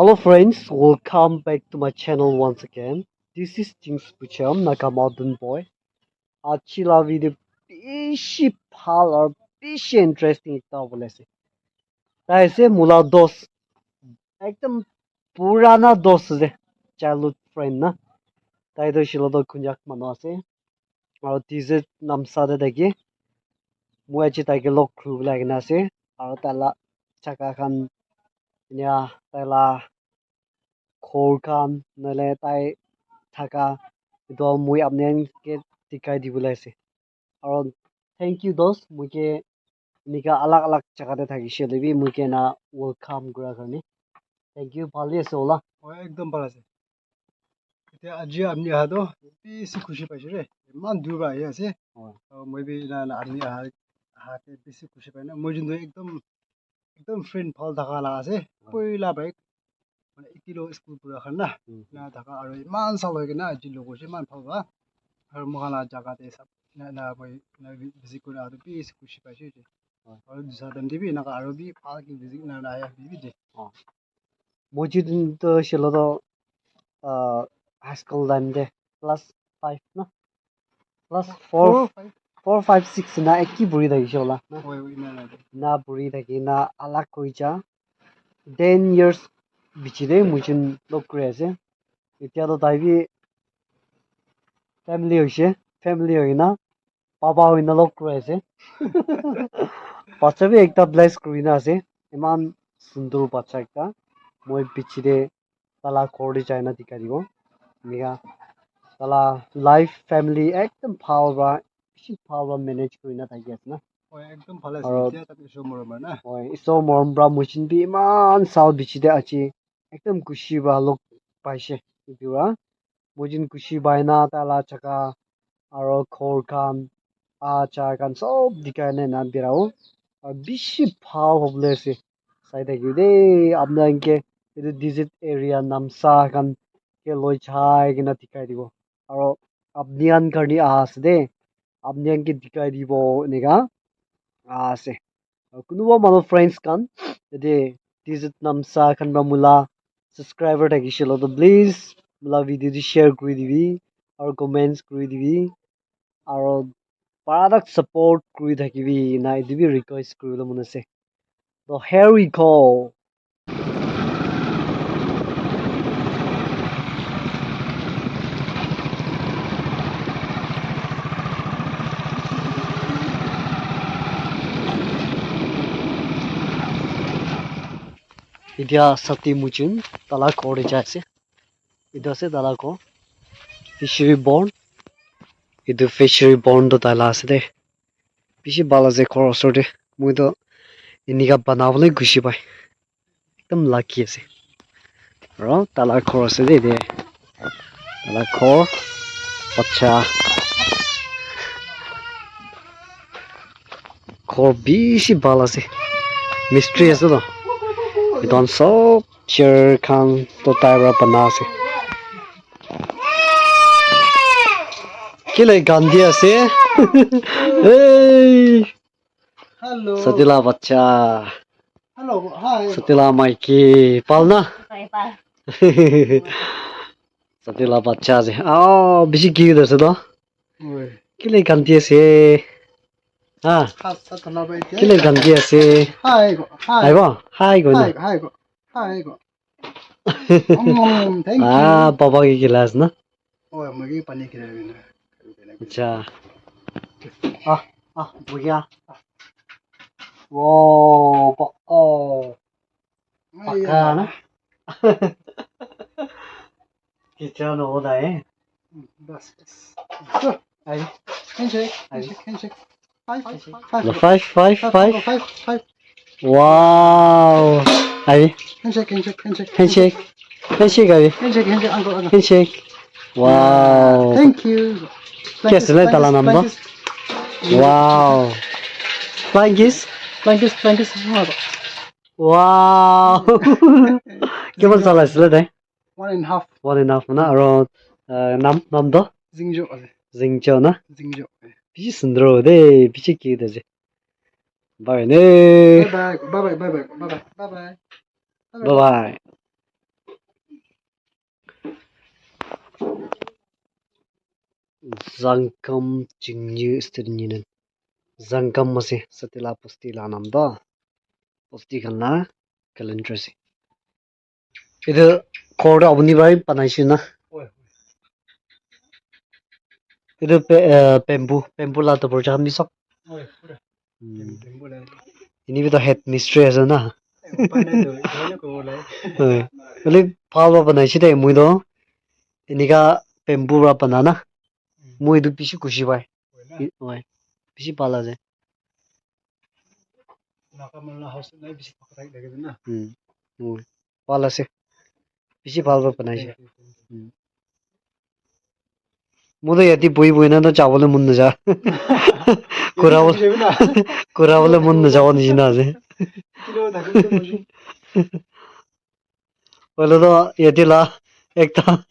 Hello friends, welcome back to my channel once again. This is Jinx Pucham, Nakamodern boy. Achila video beshi phalar beshi interesting ekta bolese. তাই সে মুলা দোস একদম পুরানা দোস যে childhood friend না তাই তো ছিল তো খুঁজাক মানুহ আছে আৰু তিজে নামচাদে দেখি মই আজি তাইকে লগ কৰিবলৈ কিনে আছে আৰু তাইলা চাকা খান এনে তাইলা খোৰখান নহ'লে তাই থাকা itu মই আপোনালোকে শিকাই দিবলৈ আছে আৰু থেংক ইউ দোষ মোকে এনেকা আলাগ আলাগ জায়গাতে থাকিছিল বি মোকে না ৱেলকাম কৰাৰ কাৰণে থেংক ইউ ভালে আছে ওলা একদম ভাল আছে এতিয়া আজি আপুনি অহাটো বেছি খুচি পাইছোঁ দেই ইমান দূৰৰ পৰা আহি আছে মই বি আপুনি অহাতে বেছি খুচি পাই না মই যোনটো একদম একদম ফ্ৰেণ্ড ভাল থকা লাগা আছে পইলা বাইক মানে এতিয়ালৈ স্কুল পঢ়া খান না থকা আৰু ইমান চাল হৈ কিনে আজি লগ হৈছে ইমান ভাল বা আৰু মই জাগাতে চাব মই ভিজিট কৰি অহাটো বেছি খুচি পাইছোঁ এতিয়া আৰু দুটা টাইম দিবি এনেকুৱা আৰু বি ভালকৈ ভিজিট আহে দিবি দে মই যোনটো ছিল তো হাই স্কুল টাইম দে ক্লাছ 5 না ক্লাছ 4 5 6 না কি বুঢ়ী থাকিছে ওলা না বুঢ়ী থাকি না আলাগ কৰি যা 10 years বিচিৰে মই যোন লগ কৰি আছে এতিয়াতো তাই বি ফেমিলি হৈছে ফেমিলি হৈ না পাপা হৈ না লগ কৰি আছে বাচ্চা বি একটা ব্লেস কৰি না আছে ইমান সুন্দৰ বাচ্চা একটা মই বিচিৰে তালা ঘৰতে যাই না টিকা দিব এনেকা তালা লাইফ ফেমিলি একদম ভাল বা বেছি ভাল বা মেনেজ কৰি না থাকি আছে না একদম ভালে আছে এতিয়া তাতে চব মৰম না হয় ইso মৰম ব্ৰা মুচিন বি ইমান চাল বিচিতে আছে একদম খুশি বা লগ পাইছে ইটোৱা মুজিন খুশি বাইনা তালা চাকা আৰু ঘৰ খান চাৰ খান চব দিকাই না বিৰাও আৰু বেছি ভাল হ'বলৈ আছে চাই থাকিব দেই আপোনালোকে এইটো ডিজিট এৰিয়া নামচা খান কে লৈ চাই কিনে দিকাই দিব আৰু আপনিয়ান কাৰণে আছে দেই আপনিয়ানকে দিকাই দিব এনেকা আছে কোনোবা মানুহ ফ্ৰেণ্ডছ খান যদি ডিজিট নামচা খান বা মোলা সাবস্ক্ৰাইবাৰ থাকিছিল তো প্লিজ মোলা ভিডিঅ'টো শ্বেয়াৰ কৰি দিবি আৰু কমেণ্টছ কৰি দিবি আৰু পাৰাক ছাপোৰ্ট কৰি থাকিবি না এইটো বি ৰিকুৱেষ্ট কৰিবলৈ মন আছে তো here we go এতিয়া সতি মুচিন তালা ঘৰতে যাই আছে এইটো আছে তালা ঘৰ ফিচাৰী বৰ্ণ এইটো ফিচাৰী বৰ্ণটো তালা আছে দেই বেছি ভাল আছে ঘৰৰ ওচৰতে মইতো এনেকা বনাবলৈ গুচি পাই একদম লাকি আছে আৰু তালা ঘৰ আছে দেই দে তালা ঘৰ আচ্ছা ঘৰ বেছি ভাল আছে মিস্ত্ৰী আছে ন এইটো সব চেয়াৰ খান তো তাইৰ পৰা বনা আছে কেলে গান দি আছে এই hello সতিলা বাচ্চা hello hi সতিলা মাইকি পাল না সতিলা বাচ্চা আছে বেছি কি আছে তো কেলে গান দি আছে হা কেলে গান দি আছে hi আহিব হাই গৈ না hi thank you পাপা কি গিলাস না magi pani kira na আচ্ছা বঢ়িয়া wow paka na kita no da bas ai handshake five wow ai handshake ai handshake wow thank you कैसे ले ताला number wow like this wow কেমন চালাইছিলে তাই 1.5 না আৰু নাম তো জিংজো না বেছি সুন্দৰ দেই বেছি কিউট আছে বাই নে bye bye bye Zangkam Jingyu Stirninen. Zangkam mase satila posti la nam do. Posti kan la calendar se. Itu core abuni bai panaisin na. Oi. Itu bamboo la to project mi sok. Oi, pura. Tempo lai. Ini bi to head mystery asa na. Panai to, idhane ko lai. Beli phawa panai si de mui do. Ini ka bamboo ra panana. Mui du pishi kushi bai. Oi. Pishi pala je. Nakamala house nai bisi pakai lagi na. Oi. Pala se. Pishi phalwa panai si. Muda yati boi na to chawale mun na ja. Kurawale mun na jawan ni na je. Kilo dhakan to moji. Wala to yati la ekta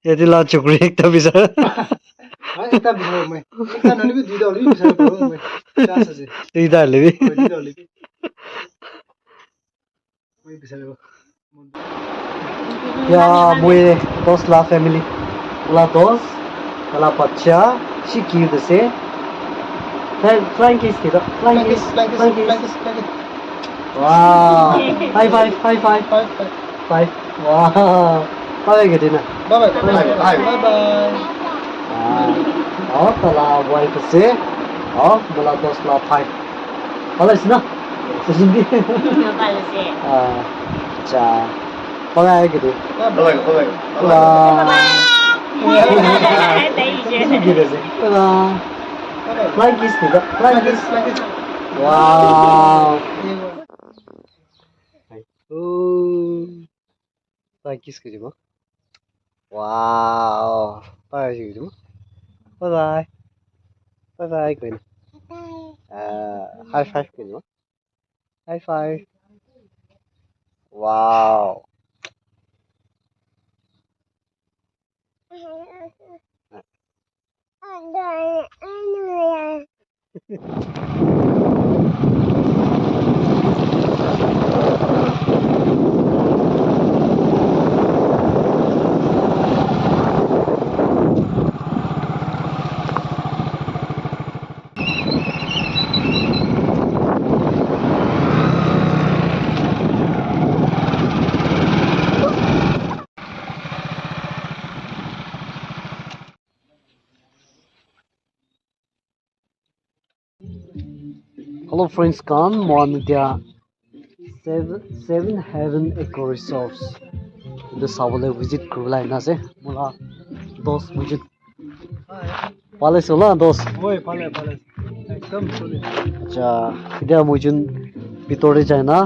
yati la chukri ekta bisa. Ha ekta bisa mai. Ekta nani bi duida oli bisa ko mai. Chasa je. Duida lebi. Duida oli. Mai bisa ko. Ya mui dos la family. La dos. La bachcha shiki de se. Flying kiss tida. Flying kiss. Wow. High five. Five. Wow. Bye gede na. Bye bye. Oh, tala wife se. Oh, bola dos la five. Alas na. Sindi. Cha. Bye gede. Bye. Flying kiss tida. Flying kiss. Wow. Oh. Flying kiss kedi mo. Wow. Bye kedi mo. Bye. Bye kedi. High five kedi mo. High five. Wow. Hello friends, kan mon dia seven heaven eco resorts. The sabole visit kurulai na se mula dos visit. Pale sola dos. Oi, pale. Ekdam solid. Acha idia mujun bitore jai na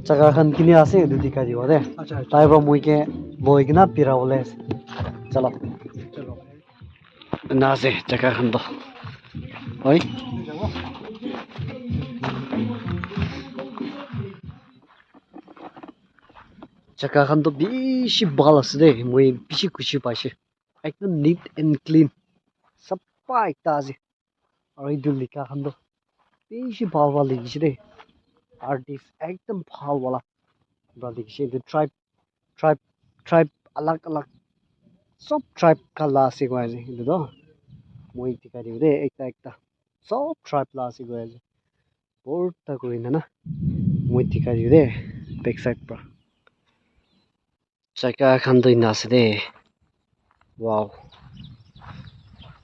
jaga khan kini ase edu dikai dibo de. Acha. Tai ba mui ke loi kina pirawole. Chalo. Chalo. Na se jaga khan do. Oi. Jabo. Jaga khan to bishi bhal ase de mui bishi kushi paise. Ekdam neat and clean. Sappa ekta ase. Aru edu lika khan to bishi bhal ligise de. Artist ekdam bhal wala. Bra ligise edu tribe alag sob tribe kala ase koi ase edu do. Mui dikai dibo de ekta. Sob tribe la ase koi ase. Porta korina na. Mui dikai dibo de backside pra. Jaga khan to ina ase de. Wow.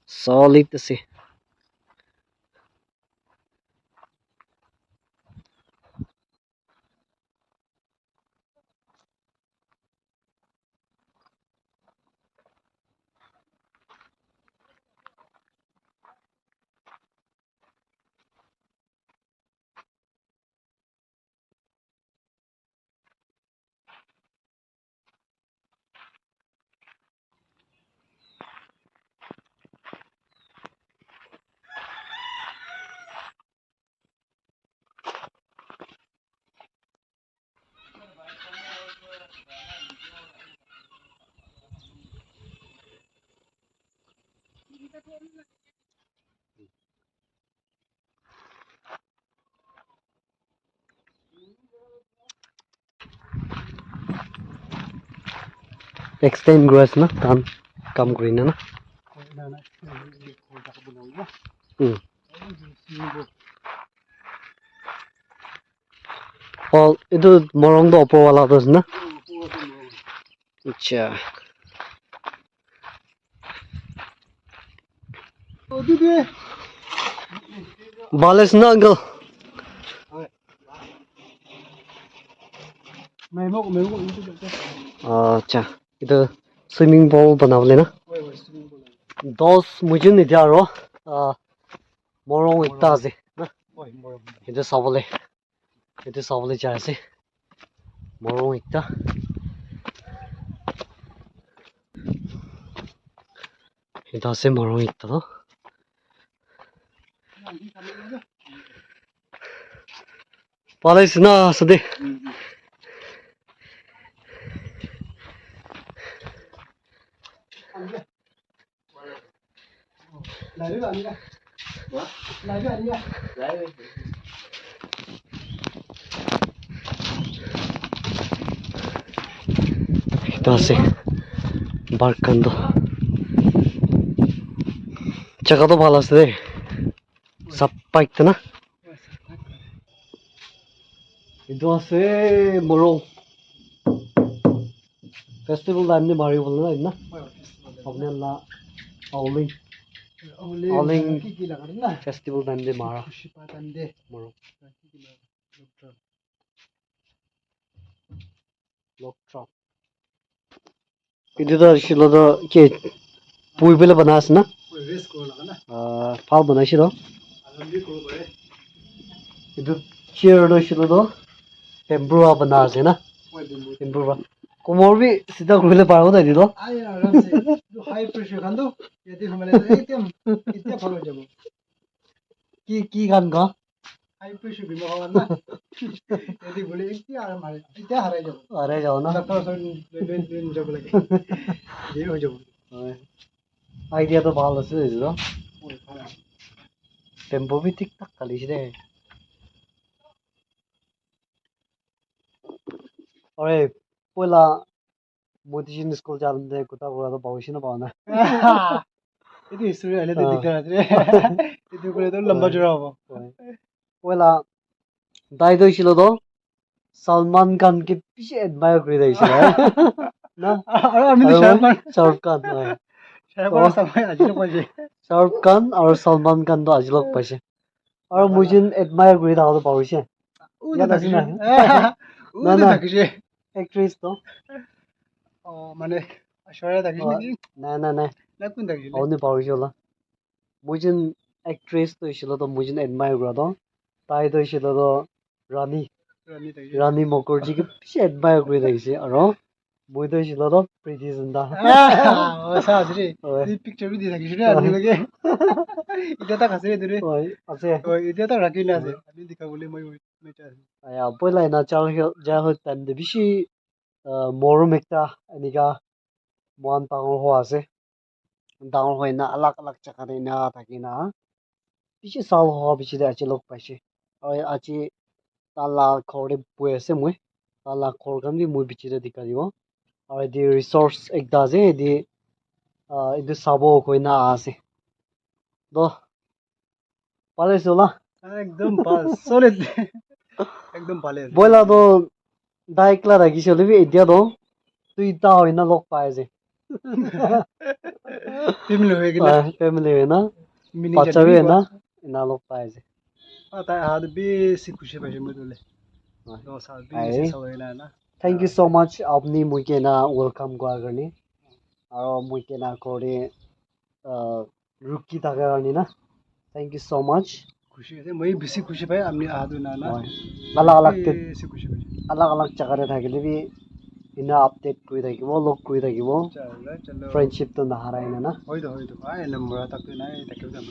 Solid ase. extend grass na kam green na. Oh, itu morong do opo wala dos na. Acha. Bales na uncle. Acha. Itu swimming pool banawle na. Dos mujun idya ro. Morong ikta ase na. Itu sabole. Itu sabole jase. Morong ikta. Itu ase morong ikta to. Bales na sade. Itu ase barkando. Jaga to bhalo ase de. Sappa ikta na. Itu ase morong. Festival time ni mari bolna na. Apne la Auling festival time de mara morong. Loktra. Itu to shilo to ke pui bela banas na. Phal banai shilo. Itu chair do shilo do tempura banas na. Tempura. Komor bi sida khule paro da dido. High pressure kan do yati hamale ekdam itya phalo jabo Ki gan ga high pressure bima hawan na yati bole itya ar mare itya harai jabo are jao na. doctor son jabo lage ye ho jabo Idea to bhalo ase dido. Tempo bi tik tak kali de. Ore pola motivation school jalde kuta gora to bawshi na pauna. itu history ale to dikara re itu kore to lamba jora hobo Pola dai do shilo do Salman Khan ke piche admire kori dai shilo. Na aru ami to Shahrukh Khan. samai ajilo paje Shahrukh Khan aur Salman Khan to ajilok paise. Aur mujin admire kori da to bawshi. uda takishe uda takishe Actress to. মানে ashwarya takishe ni Na na kun takishe Auni bawshi la. Mujin actress to shilo to mujin admire kora to. Tai to shilo to Rani rani takishe Rani Mukherjee ke piche admire kori dai se aro moi to shilo to Preeti Zinta. sa asre ni picture bi takishe re ani lage ita ta khase dure Oi ase ita ta rakina ase ani dikha bole moi cha aya poila na childhood time de bishi morum ekta anika moan tangor ho ase dangor hoina alak jagah de na thakina bishi sal ho bishi de achi lok paise oi achi tala khor de pui ase moi tala khor kan bi moi bichi de dikha dibo oi di resource ekta ase di edu sabo koina ase do pale sola একদম solid একদম ভালে আছে boila do daikla rakhisole bi etia do tuita hoina lok pai ase family hoye gina family hoina mini bacha bi hoina ina lok pai ase ta had besi khushi paise moi dole no sal besi sawaina na thank you so much apni muike na welcome kora karni aro muike na kore ruki thaka karni na thank you so much khushi ase moi besi khushi pai amni ahadu na na alak besi khushi paise alak jaga de thakile bi ina update kori thakibo log kori thakibo chalo friendship to naharai na hoido ai number tak na takeu dam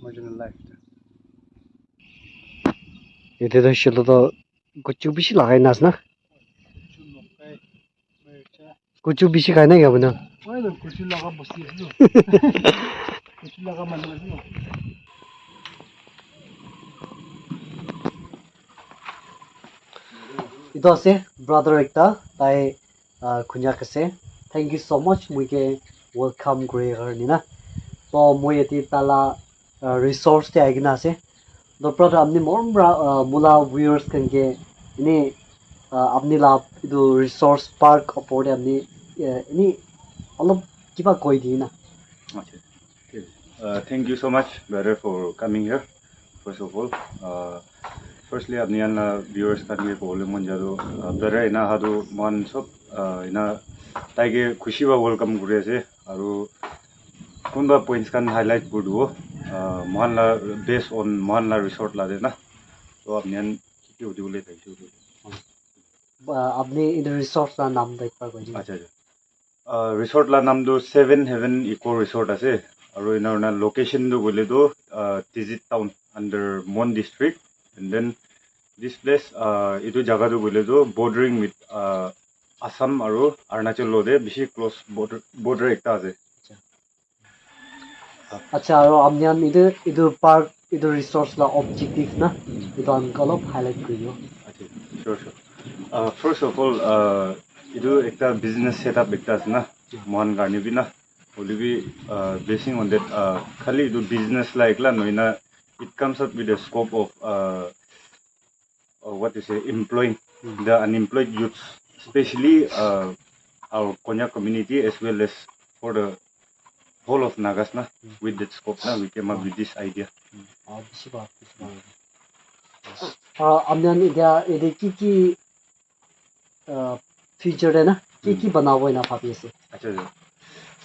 marginal life ete to shilo to kuchu bishi lagai nas na kuchu bishi khai na kya bana hoido kuchu laga bosti asu kuchu laga manu asu ito ase brother ekta tai khunyak ase thank you so much muike welcome kore karni na to moi eti tala resource te agina ase no brother amni mombra mula viewers kanke ini apni la idu resource park opor amni ini alop kiba koi di na Okay. Thank you so much, brother, for coming here. First of all, firstly, apnian viewers kan ke bole monjado brother ina hadu mon sob ina taige khushi ba welcome kure ase aru kunba points kan highlight kudu mon la based on mon la resort la de na so apnian ki udule taisu apni idu resource la naam da ekbar koi di acha resort la naam do 7 Heaven Eco Resort ase aru ina na location do bole do Tizit town under Mon district and then this place itu jaga do bole do bordering with Assam aru Arunachal lo de bishi close border ekta ase acha aro amnian idu park idu resource la objective na idu an kalop highlight koriyo okay sure first of all itu ekta business setup ekta ase na mon garni bi na olivi basing on that khali idu business la ekla noina it comes up with the scope of what you say employing the unemployed youths especially our Konya community as well as for the whole of Nagas na with that scope na we came up with this idea bisiba amnian idia ede ki future de na ki banabo na bhabi ase acha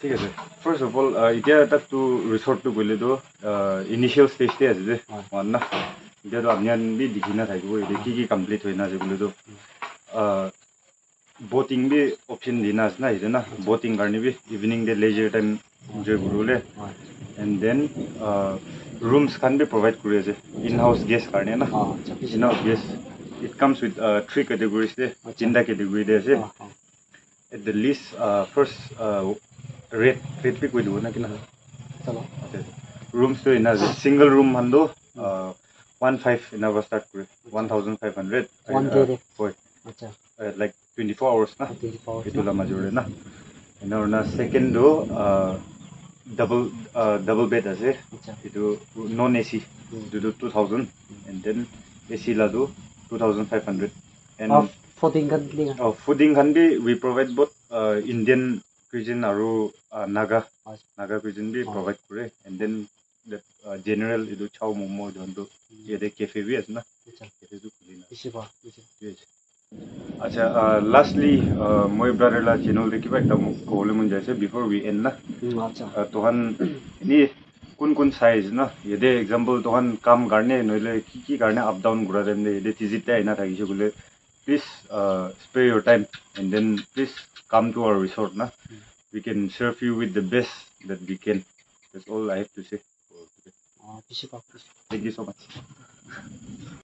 ঠিক আছে first of all এতিয়া tak to resort to gole do initial stage te ase je one na এতিয়া তো আপনি B দিখিনা থাকিব এতে কি complete হই না যে বলে তো boating भी option dina as na is na boating karni भी evening de leisure time enjoy kurule and then rooms can be provide kuri ase in house guest karni na in house guest it comes with 3 categories de tinda category de ase at the least first rate bhi koi do na kina chalo rooms to in a single room hando 15 in our start kure 1500 one day de hoy acha like 24 hours na 24 hours itu la majore na na second do double bed ase acha itu non AC itu do 2000 and then AC la do 2500 and fooding kan linga fooding kan bi we provide both Indian cuisine aru Naga cuisine bi provide kure and then the general idu chow momo jondo yede cafe bi asna cafe du kulina bisiba yes acha lastly moi brother la channel de kiba ekta kole mun jaise before we end na acha tohan ni kun size na yede example tohan kam garne noile ki garne up down gura dem de yede tizita ina thagise gule please spare your time and then please come to our resort na we can serve you with the best that we can that's all I have to say bisiba thank you so much